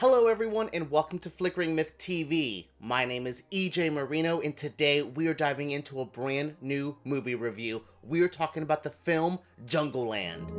Hello everyone and welcome to Flickering Myth TV. My name is EJ Marino and today we are diving into a brand new movie review. We are talking about the film Jungleland.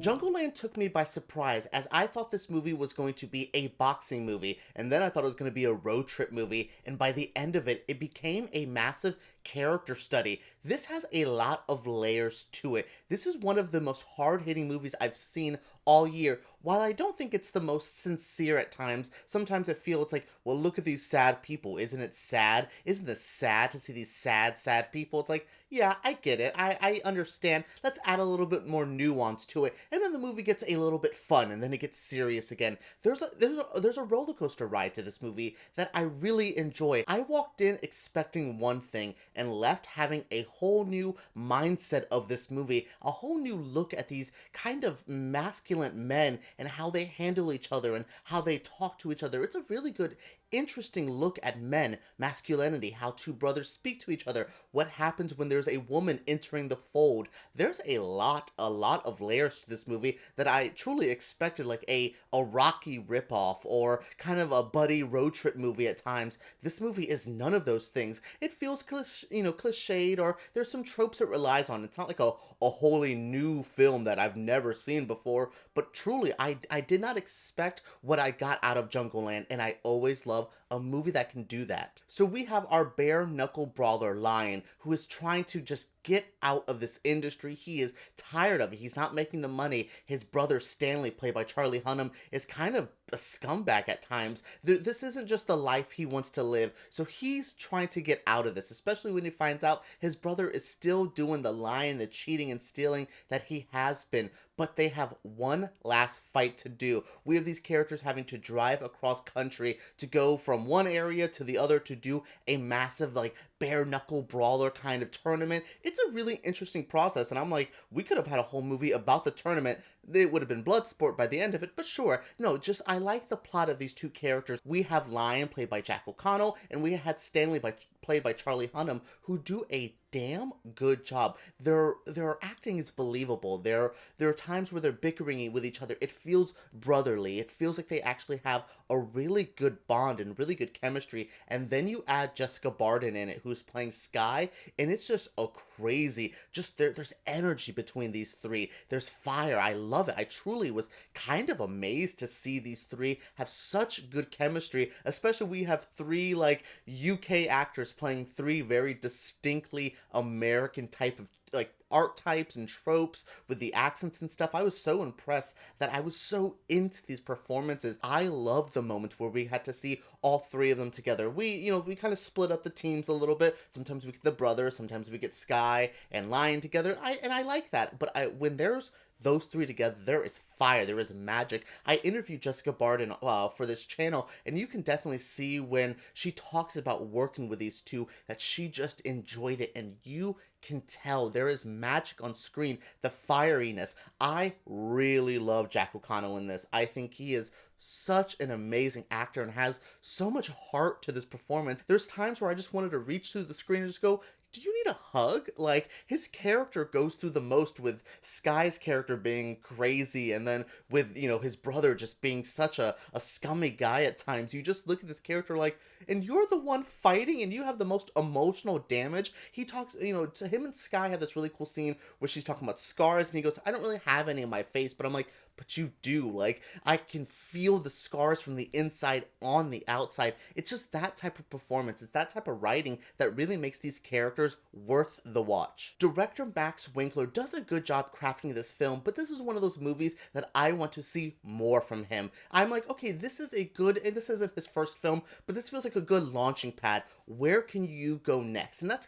Jungleland took me by surprise as I thought this movie was going to be a boxing movie, and then I thought it was going to be a road trip movie, and by the end of it, it became a massive character study. This has a lot of layers to it. This is one of the most hard-hitting movies I've seen all year. While I don't think it's the most sincere at times, sometimes I feel it's like, well, look at these sad people. Isn't it sad? Isn't it sad to see these sad people? It's like, yeah, I get it. I understand. Let's add a little bit more nuance to it. And then the movie gets a little bit fun, and then it gets serious again. There's a roller coaster ride to this movie that I really enjoy. I walked in expecting one thing and left having a whole new mindset of this movie, a whole new look at these kind of masculine men and how they handle each other and how they talk to each other. It's a really good, interesting look at men, masculinity, how two brothers speak to each other, what happens when there's a woman entering the fold. There's a lot of layers to this movie that I truly expected, like a Rocky ripoff or kind of a buddy road trip movie at times. This movie is none of those things. It feels cliched, or there's some tropes it relies on. It's not like a wholly new film that I've never seen before, but truly I did not expect what I got out of Jungleland, and I always love a movie that can do that. So we have our bare-knuckle brawler Lion, who is trying to just get out of this industry. He is tired of it. He's not making the money. His brother Stanley, played by Charlie Hunnam, is kind of a scumbag at times. This isn't just the life he wants to live, so he's trying to get out of this, especially when he finds out his brother is still doing the lying, the cheating, and stealing that he has been. But they have one last fight to do. We have these characters having to drive across country to go from one area to the other to do a massive, like, bare-knuckle brawler kind of tournament. It's a really interesting process, and I'm like, we could have had a whole movie about the tournament. It would have been blood sport by the end of it, but sure. No, just I like the plot of these two characters. We have Lion, played by Jack O'Connell, and we had Stanley, played by Charlie Hunnam, who do a damn good job. Their acting is believable. There are times where they're bickering with each other. It feels brotherly. It feels like they actually have a really good bond and really good chemistry. And then you add Jessica Barden in it, who's playing Sky, and it's just a crazy, there's energy between these three. There's fire. I love it. I truly was kind of amazed to see these three have such good chemistry, especially we have three, like, UK actors playing three very distinctly American type of, like, archetypes and tropes with the accents and stuff. I was so impressed that I was so into these performances. I love the moments where we had to see all three of them together. We kind of split up the teams a little bit. Sometimes we get the brothers, sometimes we get Sky and Lion together. I like that. But when there's those three together, there is fire, there is magic. I interviewed Jessica Barden for this channel, and you can definitely see when she talks about working with these two that she just enjoyed it, and you can tell there is magic on screen, the fieriness. I really love Jack O'Connell in this. I think he is such an amazing actor and has so much heart to this performance. There's times where I just wanted to reach through the screen and just go, do you need a hug? Like, his character goes through the most, with Sky's character being crazy, and then with, his brother just being such a scummy guy at times. You just look at this character like, and you're the one fighting, and you have the most emotional damage. He talks, to him and Sky have this really cool scene where she's talking about scars, and he goes, I don't really have any on my face, but I'm like, but you do. Like, I can feel the scars from the inside on the outside. It's just that type of performance. It's that type of writing that really makes these characters worth the watch. Director Max Winkler does a good job crafting this film, but this is one of those movies that I want to see more from him. I'm like, okay, this is a good, and this isn't his first film, but this feels like a good launching pad. Where can you go next? And that's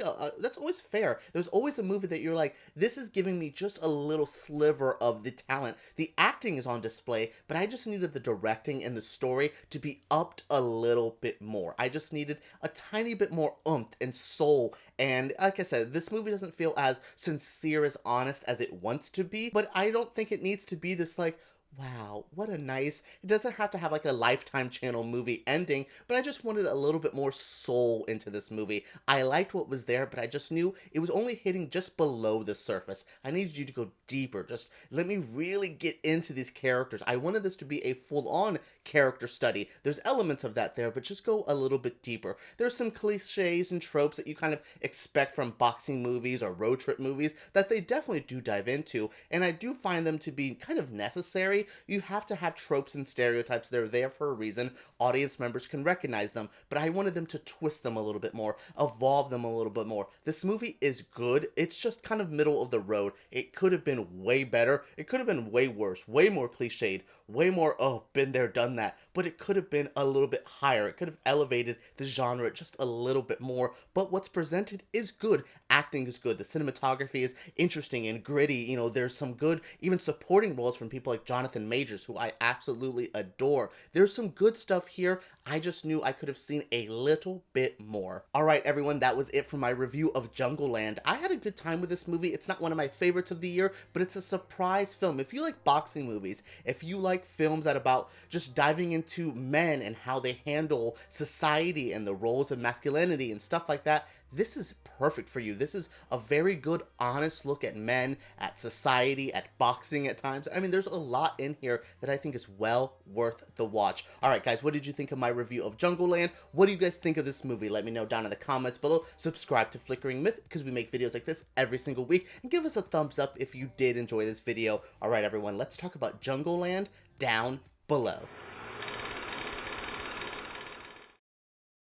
always fair. There's always a movie that you're like, this is giving me just a little sliver of the talent. The acting is on display, but I just needed the directing and the story to be upped a little bit more. I just needed a tiny bit more oomph and soul, and like I said, this movie doesn't feel as sincere, as honest as it wants to be, but I don't think it needs to be this, like, Wow, what a nice, it doesn't have to have like a Lifetime Channel movie ending, but I just wanted a little bit more soul into this movie. I liked what was there, but I just knew it was only hitting just below the surface. I needed you to go deeper. Just let me really get into these characters. I wanted this to be a full-on character study. There's elements of that there, but just go a little bit deeper. There's some cliches and tropes that you kind of expect from boxing movies or road trip movies that they definitely do dive into, and I do find them to be kind of necessary. You have to have tropes and stereotypes. They're there for a reason. Audience members can recognize them, but I wanted them to twist them a little bit more, evolve them a little bit more. This movie is good. It's just kind of middle of the road. It could have been way better. It could have been way worse, way more cliched, way more, oh, been there, done that. But it could have been a little bit higher. It could have elevated the genre just a little bit more. But what's presented is good. Acting is good. The cinematography is interesting and gritty. You know, there's some good, even supporting roles from people like Jonathan Majors, who I absolutely adore. There's some good stuff here. I just knew I could have seen a little bit more. Alright everyone, that was it for my review of Jungleland. I had a good time with this movie. It's not one of my favorites of the year, but it's a surprise film. If you like boxing movies, if you like films that about just diving into men and how they handle society and the roles of masculinity and stuff like that, this is perfect for you. This is a very good, honest look at men, at society, at boxing at times. I mean, there's a lot in here that I think is well worth the watch. Alright guys, what did you think of my review of Jungleland? What do you guys think of this movie? Let me know down in the comments below. Subscribe to Flickering Myth because we make videos like this every single week. And give us a thumbs up if you did enjoy this video. Alright everyone, let's talk about Jungleland down below.